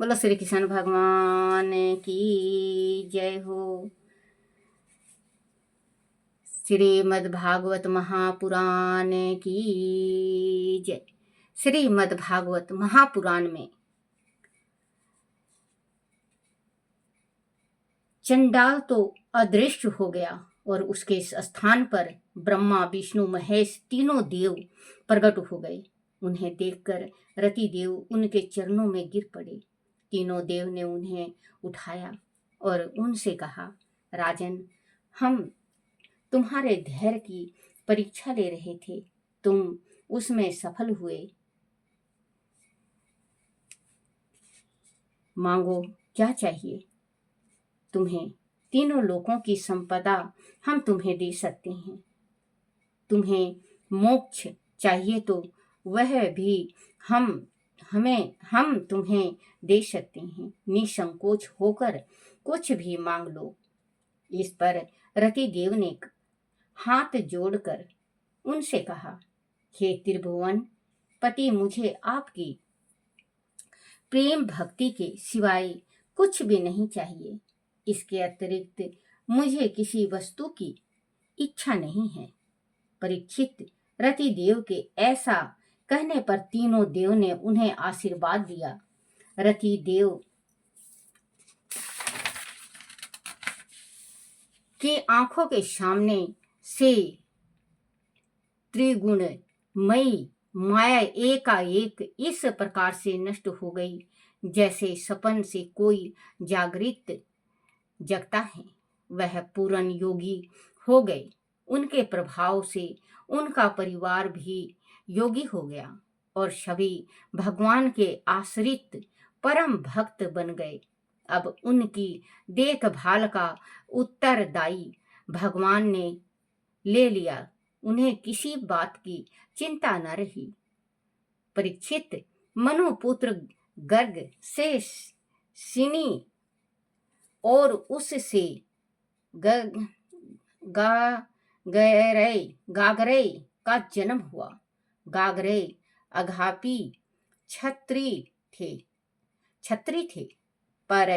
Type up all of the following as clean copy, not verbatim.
बोलो श्री कृष्ण भगवान की जय हो। श्रीमद् भागवत महापुराण की जय। श्रीमद् भागवत महापुराण में चंडाल तो अदृश्य हो गया और उसके स्थान पर ब्रह्मा विष्णु महेश तीनों देव प्रकट हो गए। उन्हें देखकर रति देव उनके चरणों में गिर पड़े। तीनों देव ने उन्हें उठाया और उनसे कहा, राजन, हम तुम्हारे धैर्य की परीक्षा ले रहे थे, तुम उसमें सफल हुए। मांगो, क्या चाहिए? तुम्हें तीनों लोकों की संपदा हम तुम्हें दे सकते हैं। तुम्हें मोक्ष चाहिए तो वह भी हम तुम्हें दे सकते हैं। निसंकोच होकर कुछ भी मांग लो। इस पर रति देव ने हाथ जोड़कर उनसे कहा, हे त्रिभुवन पति, मुझे आपकी प्रेम भक्ति के सिवाय कुछ भी नहीं चाहिए। इसके अतिरिक्त मुझे किसी वस्तु की इच्छा नहीं है। परीक्षित, रति देव के ऐसा कहने पर तीनों देव ने उन्हें आशीर्वाद दिया। रति देव की आंखों के सामने से त्रिगुणमयी माया एकाएक इस प्रकार से नष्ट हो गई जैसे सपन से कोई जागृत जगता है। वह पूर्ण योगी हो गए। उनके प्रभाव से उनका परिवार भी योगी हो गया और सभी भगवान के आश्रित परम भक्त बन गए। अब उनकी देखभाल का उत्तरदायी भगवान ने ले लिया। उन्हें किसी बात की चिंता न रही। परीक्षित, मनुपुत्र गर्ग से सिनी और उससे गागरे का जन्म हुआ। गागरे अघापी छत्री थे, पर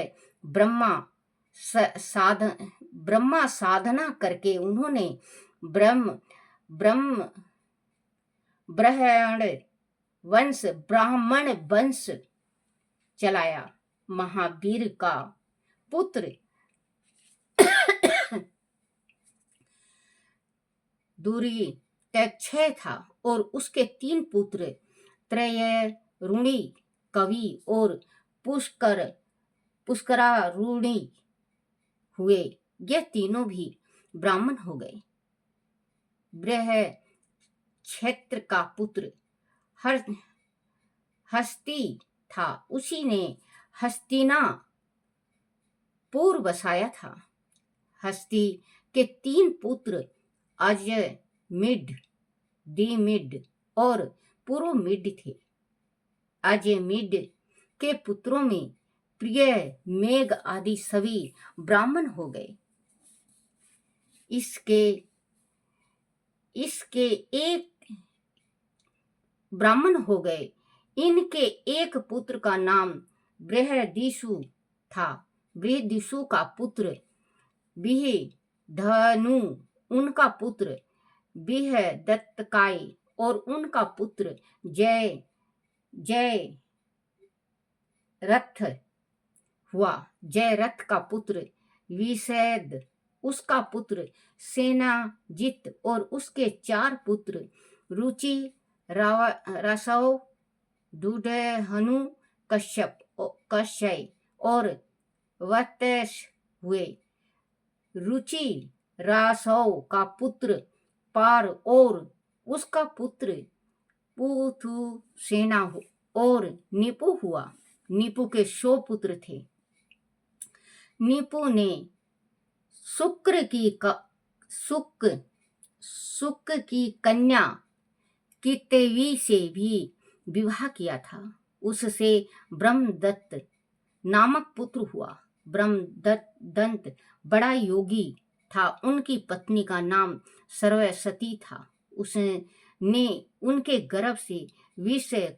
ब्रह्मा साधना करके उन्होंने ब्राह्मण वंश चलाया। महावीर का पुत्र दूरी था और उसके 3 पुत्र त्रयरुणी, कवि और पुष्करारुणी हुए। ये तीनों भी ब्राह्मण हो गए। बृहक्षेत्र का पुत्र हस्ती था। उसी ने हस्तिनापुर बसाया था। हस्ती के 3 पुत्र अजमिड, दिमिड और पुरोमिड थे। अजमिड के पुत्रों में प्रिय, मेघ आदि सभी ब्राह्मण हो गए। इसके एक ब्राह्मण हो गए। इनके एक पुत्र का नाम बृहदिषु था। बृहदिषु का पुत्र बिहधनु, उनका पुत्र बिहदत्तकाय और उनका पुत्र जयरथ हुआ। जयरथ का पुत्र विषैद, उसका पुत्र सेनाजित और उसके 4 पुत्र रुचि, रसव, दुडहनु, कश्यप और वत्स हुए। रुचि रासव का पुत्र पार और उसका पुत्र पुथुसेना और निपु हुआ। निपु के 100 पुत्र थे। निपु ने शुक्र की कन्या कितवी से भी विवाह किया था। उससे ब्रह्मदत्त नामक पुत्र हुआ। ब्रह्मदत्त बड़ा योगी था। उनकी पत्नी का नाम सरस्वती था। उसने उनके गर्भ से विषय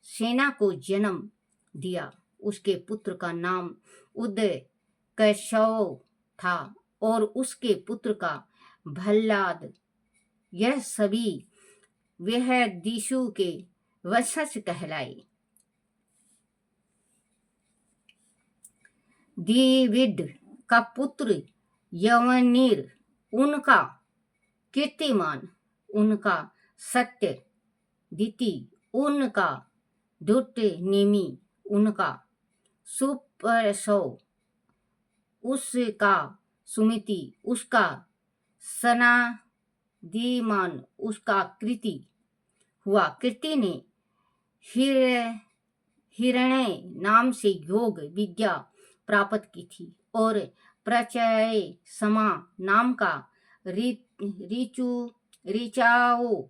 सेना को जन्म दिया। उसके पुत्र का नाम उदय कैशव था और उसके पुत्र का भल्लाद। यह सभी वह दिशु के वंशज कहलाए। डेविड का पुत्र यवनीर, उनका कीर्तिमान, उनका सत्य दिति, उनका दुट नेमी, उनका सुपरसव, उसका सुमिति, उसका सनादिमान, उसका कृति हुआ। कृति ने हिरण्य नाम से योग विद्या प्राप्त की थी और प्रचय समा नाम का ऋचाओ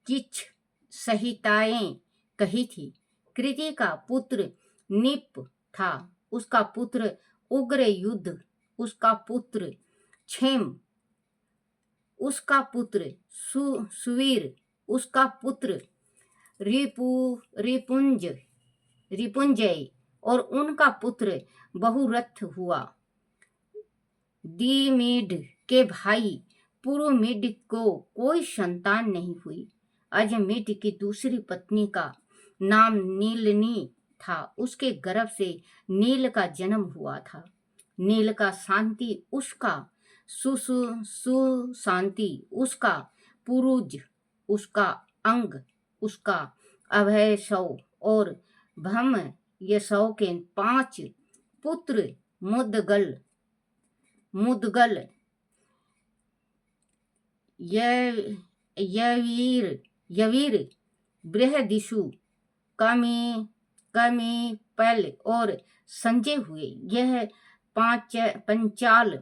किच संहिताएं कही थी। कृति का पुत्र निप था, उसका पुत्र उग्र युद्ध, उसका पुत्र क्षेम, उसका पुत्र सुवीर, उसका पुत्र रिपुंजय और उनका पुत्र बहुरथ हुआ। दीमिड के भाई पुरुमिड को कोई संतान नहीं हुई। अजमिड की दूसरी पत्नी का नाम नीलनी था, उसके गर्भ से नील का जन्म हुआ था। नील का शांति, उसका सुशांति, उसका पुरुज, उसका अंग, उसका अभयसव और भम यशव के 5 पुत्र मुदगल, यवीर, बृहदिशु, कमीपल और संजय हुए। यह पंचाल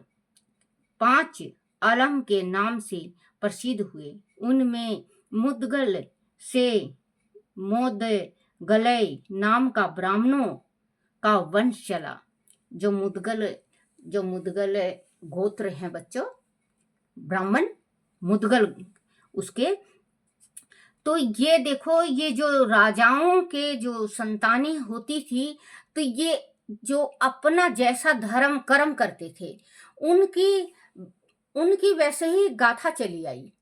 5 अलम के नाम से प्रसिद्ध हुए। उनमें मुदगल से मोदगलय नाम का ब्राह्मणों का वंश चला। जो मुदगल गोत्र हैं बच्चों, ब्राह्मण मुदगल उसके, तो ये देखो, ये जो राजाओं के जो संतानें होती थी, तो ये जो अपना जैसा धर्म कर्म करते थे, उनकी वैसे ही गाथा चली आई।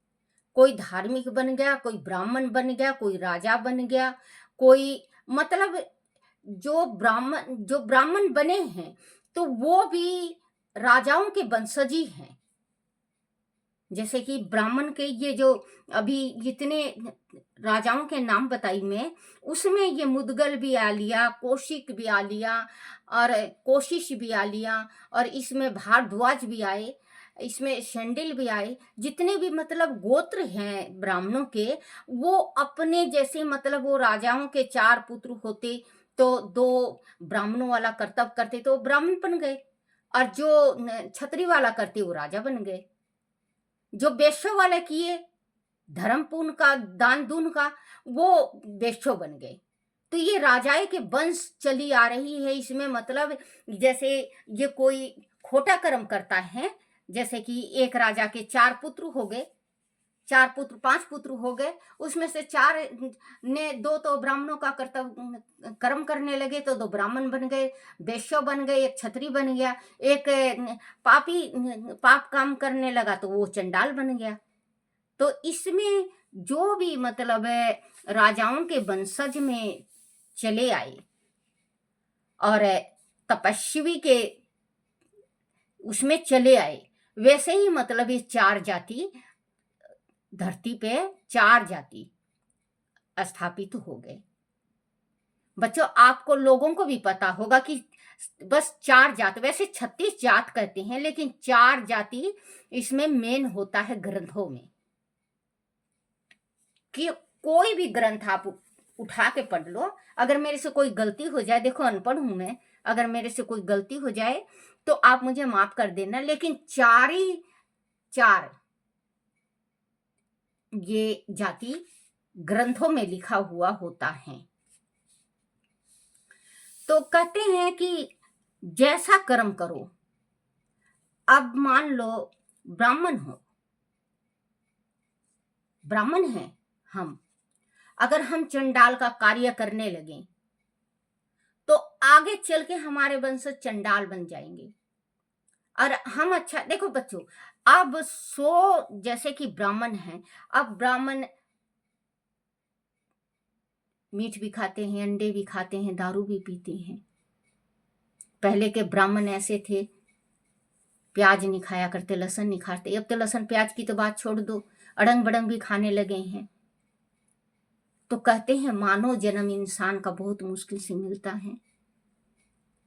कोई धार्मिक बन गया, कोई ब्राह्मण बन गया, कोई राजा बन गया, कोई मतलब जो ब्राह्मण बने हैं तो वो भी राजाओं के वंशजी हैं। जैसे कि ब्राह्मण के ये जो अभी जितने राजाओं के नाम बताई मैं, उसमें ये मुदगल भी आ लिया, कौशिक भी आ लिया और कोशिश भी आ लिया, और इसमें भारद्वाज भी आए, इसमें शंडिल भी आए। जितने भी मतलब गोत्र हैं ब्राह्मणों के, वो अपने जैसे मतलब वो राजाओं के 4 पुत्र होते तो 2 ब्राह्मणों वाला कर्तव्य करते तो ब्राह्मण बन गए, और जो छत्री वाला करते वो राजा बन गए। जो वैश्य वाले किए धर्म पूर्ण का, दान दून का, वो वैश्य बन गए। तो ये राजाए के वंश चली आ रही है। इसमें मतलब जैसे ये कोई खोटा कर्म करता है, जैसे कि एक राजा के 4 पुत्र हो गए, 4 पुत्र 5 पुत्र हो गए, उसमें से 4 ने 2 तो ब्राह्मणों का कर्तव्य कर्म करने लगे तो 2 ब्राह्मण बन गए, वैश्य बन गए, एक क्षत्रिय बन गया, एक पाप काम करने लगा तो वो चंडाल बन गया। तो इसमें जो भी मतलब राजाओं के वंशज में चले आए और तपस्वी के उसमें चले आए, वैसे ही मतलब ये 4 जाति धरती पे 4 जाति स्थापित हो गए। बच्चों आपको लोगों को भी पता होगा कि बस 4 जात, वैसे 36 जात कहते हैं, लेकिन 4 जाति इसमें मेन होता है ग्रंथों में। कि कोई भी ग्रंथ आप उठा के पढ़ लो, अगर मेरे से कोई गलती हो जाए, देखो अनपढ़ हूं मैं, अगर मेरे से कोई गलती हो जाए तो आप मुझे माफ कर देना, लेकिन 4 ही 4 ये जाति ग्रंथों में लिखा हुआ होता है। तो कहते हैं कि जैसा कर्म करो। अब मान लो ब्राह्मण हैं हम, अगर हम चंडाल का कार्य करने लगे तो आगे चल के हमारे वंशज चंडाल बन जाएंगे। और हम अच्छा देखो बच्चों, अब जैसे कि ब्राह्मण हैं, अब ब्राह्मण मीट भी खाते हैं, अंडे भी खाते हैं, दारू भी पीते हैं। पहले के ब्राह्मण ऐसे थे, प्याज नहीं खाया करते, लहसुन नहीं खाते। अब तो लहसुन प्याज की तो बात छोड़ दो, अड़ंग बड़ंग भी खाने लगे हैं। तो कहते हैं मानव जन्म इंसान का बहुत मुश्किल से मिलता है।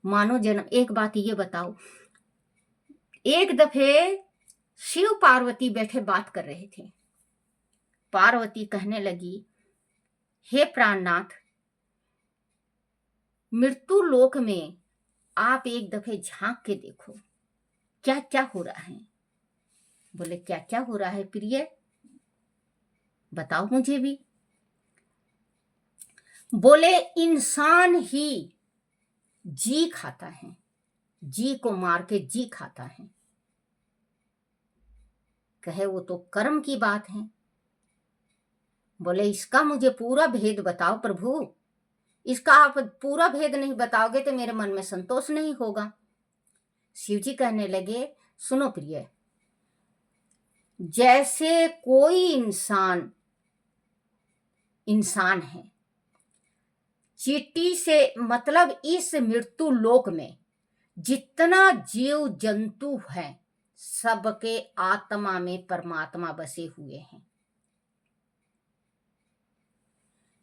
मानव जन्म, एक बात ये बताओ, एक दफे शिव पार्वती बैठे बात कर रहे थे। पार्वती कहने लगी, हे प्राणनाथ, मृत्यु लोक में आप एक दफे झांक के देखो क्या क्या हो रहा है। बोले क्या क्या हो रहा है प्रिय, बताओ मुझे भी। बोले इंसान ही जी खाता है, जी को मार के जी खाता है। कहे वो तो कर्म की बात है। बोले इसका मुझे पूरा भेद बताओ प्रभु, इसका आप पूरा भेद नहीं बताओगे तो मेरे मन में संतोष नहीं होगा। शिव जी कहने लगे, सुनो प्रिय, जैसे कोई इंसान है, चींटी से मतलब इस मृत्यु लोक में जितना जीव जंतु है सबके आत्मा में परमात्मा बसे हुए हैं।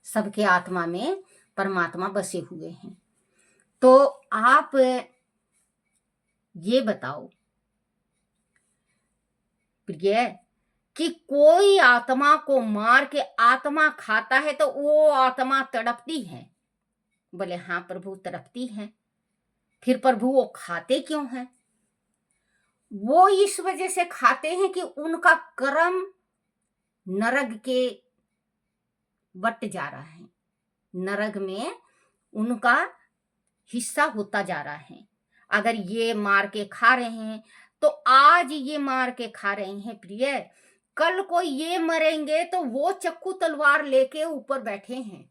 सबके आत्मा में परमात्मा बसे हुए हैं। तो आप ये बताओ प्रिय कि कोई आत्मा को मार के आत्मा खाता है तो वो आत्मा तड़पती है। बोले हाँ प्रभु तड़पती है। फिर प्रभु वो खाते क्यों हैं? वो इस वजह से खाते हैं कि उनका कर्म नरक के बट जा रहा है, नरक में उनका हिस्सा होता जा रहा है। अगर ये मार के खा रहे हैं तो आज ये मार के खा रहे हैं प्रिय, कल को ये मरेंगे तो वो चक्कू तलवार लेके ऊपर बैठे हैं।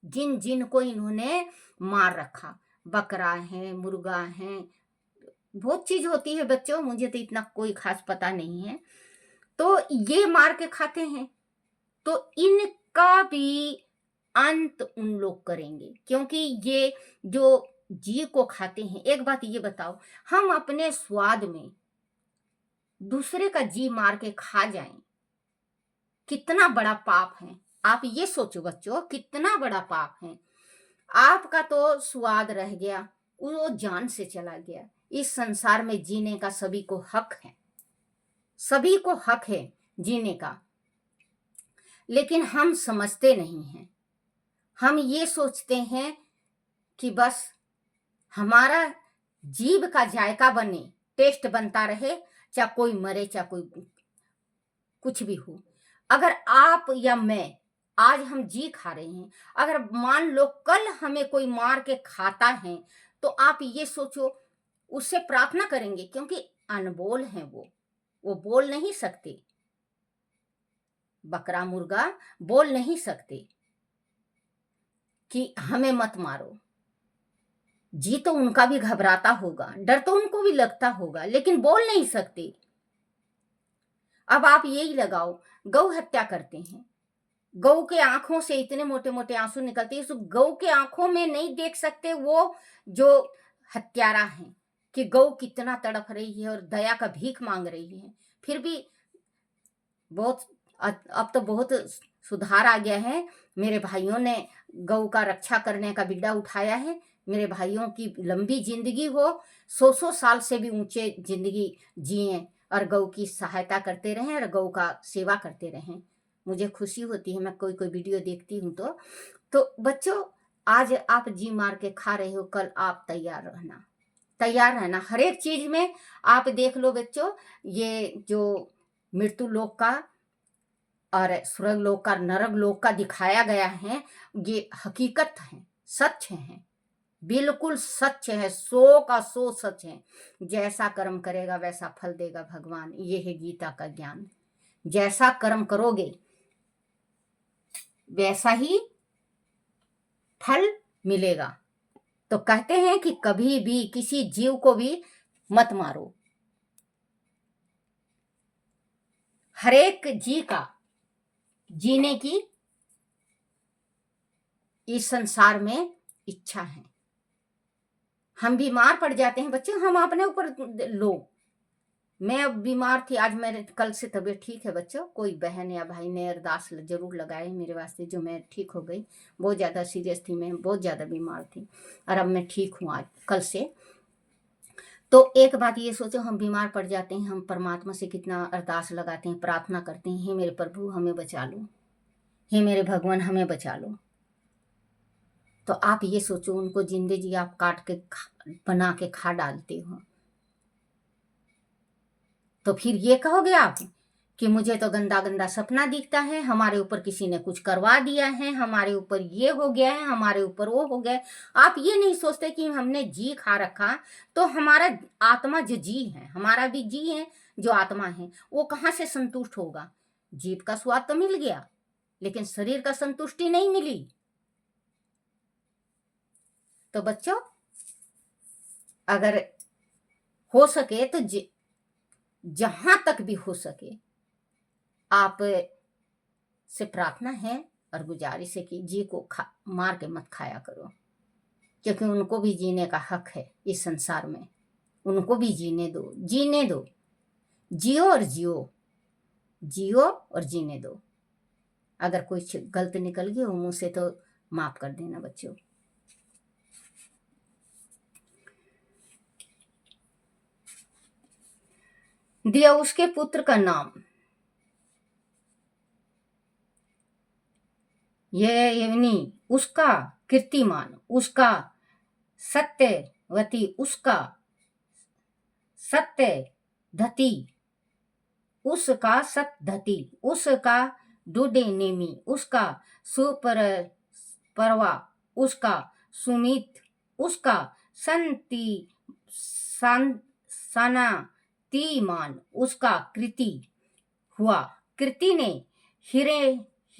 जिन जिन को इन्होंने मार रखा, बकरा है, मुर्गा है, बहुत चीज होती है बच्चों, मुझे तो इतना कोई खास पता नहीं है। तो ये मार के खाते हैं, तो इनका भी अंत उन लोग करेंगे, क्योंकि ये जो जी को खाते हैं। एक बात ये बताओ, हम अपने स्वाद में दूसरे का जी मार के खा जाएं, कितना बड़ा पाप है। आप ये सोचो बच्चों, कितना बड़ा पाप है। आपका तो स्वाद रह गया, वो जान से चला गया। इस संसार में जीने का सभी को हक है, सभी को हक है जीने का, लेकिन हम समझते नहीं हैं। हम ये सोचते हैं कि बस हमारा जीभ का जायका बने, टेस्ट बनता रहे, चाहे कोई मरे चाहे कोई कुछ भी हो। अगर आप या मैं आज हम जी खा रहे हैं, अगर मान लो कल हमें कोई मार के खाता है, तो आप ये सोचो उससे प्रार्थना करेंगे, क्योंकि अनबोल हैं वो बोल नहीं सकते। बकरा मुर्गा बोल नहीं सकते कि हमें मत मारो। जी तो उनका भी घबराता होगा, डर तो उनको भी लगता होगा, लेकिन बोल नहीं सकते। अब आप यही लगाओ, गौ हत्या करते हैं, गौ के आंखों से इतने मोटे मोटे आंसू निकलते हैं, उस गौ के आंखों में नहीं देख सकते वो जो हत्यारा है कि गौ कितना तड़प रही है और दया का भीख मांग रही है। फिर भी बहुत अब तो बहुत सुधार आ गया है। मेरे भाइयों ने गौ का रक्षा करने का बीड़ा उठाया है। मेरे भाइयों की लंबी जिंदगी हो, 100 साल से भी ऊंचे जिंदगी जिए और गौ की सहायता करते रहें और गौ का सेवा करते रहें। मुझे खुशी होती है, मैं कोई कोई वीडियो देखती हूँ। तो बच्चों, आज आप जी मार के खा रहे हो, कल आप तैयार रहना हर एक चीज में। आप देख लो बच्चों, ये जो मृत्यु लोक का और स्वर्ग लोक का, नरक लोक का दिखाया गया है, ये हकीकत है, सच है, बिल्कुल सच है, 100 का 100 सच है। जैसा कर्म करेगा वैसा फल देगा भगवान, ये है गीता का ज्ञान। जैसा कर्म करोगे वैसा ही फल मिलेगा। तो कहते हैं कि कभी भी किसी जीव को भी मत मारो। हरेक जीव का जीने की इस संसार में इच्छा है। हम बीमार पड़ जाते हैं बच्चे, हम अपने ऊपर लो। मैं अब बीमार थी, आज मेरे कल से तबीयत ठीक है बच्चों। कोई बहन या भाई ने अरदास जरूर लगाए मेरे वास्ते, जो मैं ठीक हो गई। बहुत ज़्यादा सीरियस थी मैं, बहुत ज़्यादा बीमार थी, और अब मैं ठीक हूँ आज कल से। तो एक बात ये सोचो, हम बीमार पड़ जाते हैं, हम परमात्मा से कितना अरदास लगाते हैं, प्रार्थना करते हैं, हे मेरे प्रभु हमें बचा लो, हे मेरे भगवान हमें बचा लो। तो आप ये सोचो, उनको जिंदे जी आप काट के बना के खा डालते हो, तो फिर ये कहोगे आप कि मुझे तो गंदा गंदा सपना दिखता है, हमारे ऊपर किसी ने कुछ करवा दिया है, हमारे ऊपर ये हो गया है, हमारे ऊपर वो हो गया। आप ये नहीं सोचते कि हमने जी खा रखा, तो हमारा आत्मा जो जी है, हमारा भी जी है जो आत्मा है, वो कहाँ से संतुष्ट होगा। जीभ का स्वाद तो मिल गया, लेकिन शरीर का संतुष्टि नहीं मिली। तो बच्चों, अगर हो सके तो जहां तक भी हो सके आप से प्रार्थना है और गुजारिश है कि जी को मार के मत खाया करो, क्योंकि उनको भी जीने का हक है इस संसार में। उनको भी जीने दो, जीने दो, जियो और जियो, जियो और जीने दो। अगर कुछ गलत निकल गया हो मुंह से तो माफ कर देना बच्चों। दिया उसके पुत्र का नाम, ये उसका कीर्तिमान, उसका सत्यवती, उसका सत्य धती, उसका सतधती, उसका डूडे नेमी, उसका सुपर परवा, उसका सुमित, उसका संति सनातिमान, उसका कृति हुआ। कृति ने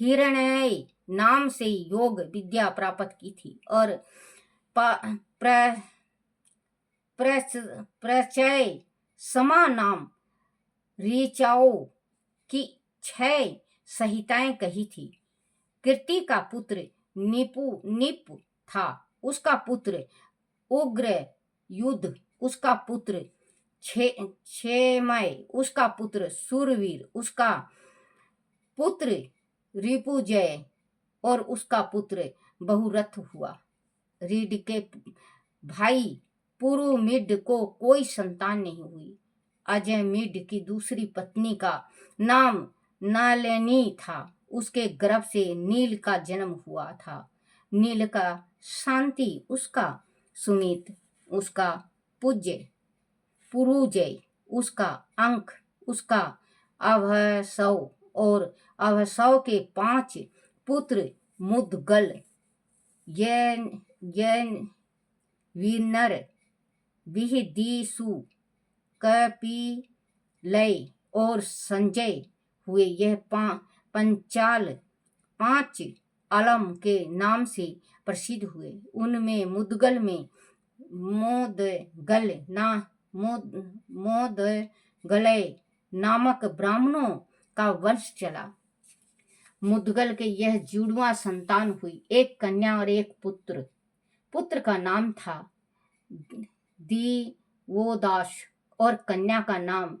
हिरण्य नाम से योग विद्या प्राप्त की थी, और प्रचय समा नाम ऋचाओ की 6 संहिताएं कही थी। कीर्ति का पुत्र निप था, उसका पुत्र उग्र युद्ध, उसका पुत्र क्षेमय, उसका पुत्र सूरवीर, उसका पुत्र रिपुजय, और उसका पुत्र बहुरथ हुआ। रीड के भाई पुरुमिड को कोई संतान नहीं हुई। अजयमिड की दूसरी पत्नी का नाम नलिनी था, उसके गर्भ से नील का जन्म हुआ था। नील का शांति, उसका सुमित, उसका पूज्य पुरुजय, उसका अंक, उसका अभसव, और अभसव के 5 पुत्र मुदगल, यन विनर, विहदीसु, कपिलय और संजय हुए। यह पंचाल 5 अलम के नाम से प्रसिद्ध हुए। उनमें मुदगल में मोदगलय नामक ब्राह्मणों का वंश चला। मुदगल के यह जुड़वा संतान हुई, एक कन्या और एक पुत्र। पुत्र का नाम था दिवोदास, और कन्या का नाम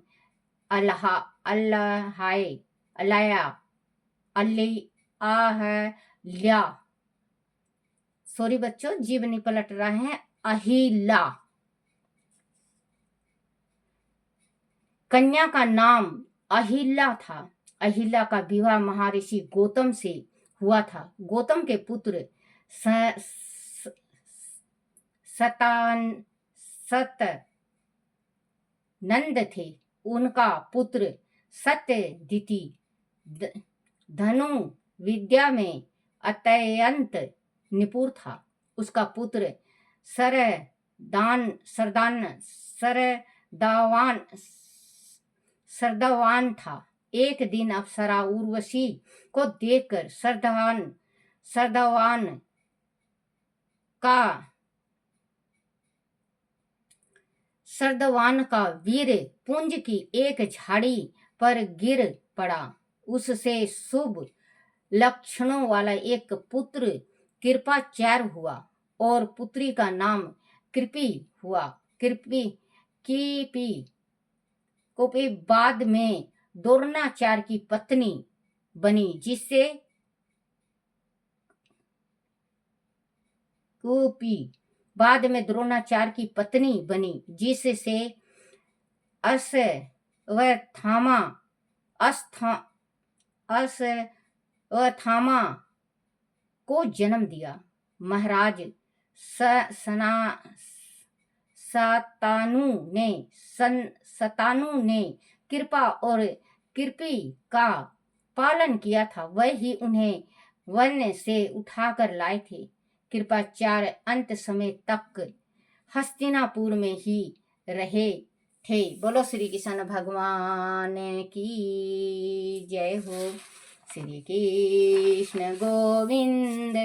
अहिल्या। सॉरी बच्चों, जीभ नहीं पलट रहा है, अहिल्या। कन्या का नाम अहिल्या था। अहिल्या का विवाह महर्षि गौतम से हुआ था। गौतम के पुत्र नंद थे। उनका पुत्र सत्यदिति धनु विद्या में अत्यंत निपुण था। उसका पुत्र सरदवान था। एक दिन अप्सरा उर्वशी को देखकर सरदवान का सर्दवान का वीर पुंज की एक झाड़ी पर गिर पड़ा। उससे शुभ लक्षणों वाला एक पुत्र कृपाचार्य हुआ और पुत्री का नाम कृपी हुआ। कृपी कीपी कोपी बाद में द्रोणाचार्य की पत्नी बनी, जिससे कुपी बाद में द्रोणाचार्य की पत्नी बनी, जिससे अश्वत्थामा अश्वत्थामा को जन्म दिया। महाराज सना सतानु ने कृपा और कृपी का पालन किया था। वह ही उन्हें वन से उठाकर लाए थे। कृपाचार्य अंत समय तक हस्तिनापुर में ही रहे थे। बोलो श्री कृष्ण भगवान की जय हो। श्री कृष्ण गोविंद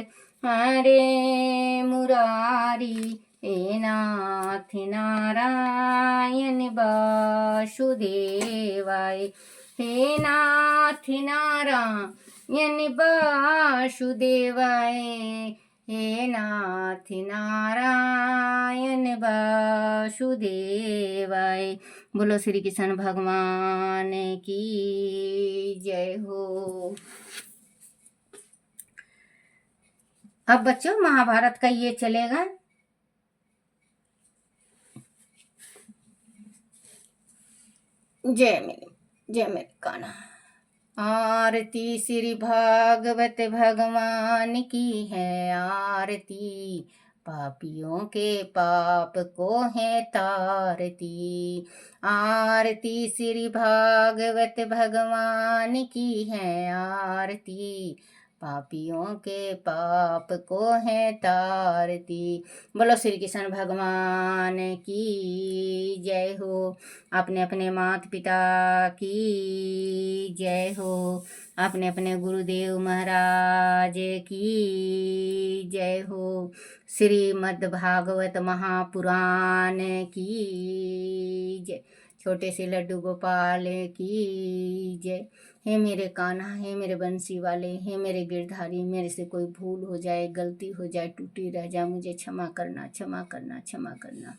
हरे मुरारी, हे नाथ नारायण वासुदेवाय, हे नाथ नारायण वासुदेवाय, हे नाथ नारायण वासुदेवाय। बोलो श्री कृष्ण भगवान की जय हो। अब बच्चों महाभारत का ये चलेगा। जय मेरे कान्हा। आरती श्री भागवत भगवान की है आरती, पापियों के पाप को है तारती। आरती श्री भागवत भगवान की है आरती, पापियों के पाप को है तारती। बोलो श्री कृष्ण भगवान की जय हो। अपने अपने माता पिता की जय हो। अपने अपने गुरुदेव महाराज की जय हो। श्रीमद् भागवत महापुराण की जय। छोटे से लड्डू गोपाल की जय। हे मेरे कान्हा, हे मेरे बंसी वाले, हे मेरे गिरधारी, मेरे से कोई भूल हो जाए, गलती हो जाए, टूटी रह जाए, मुझे क्षमा करना, क्षमा करना, क्षमा करना।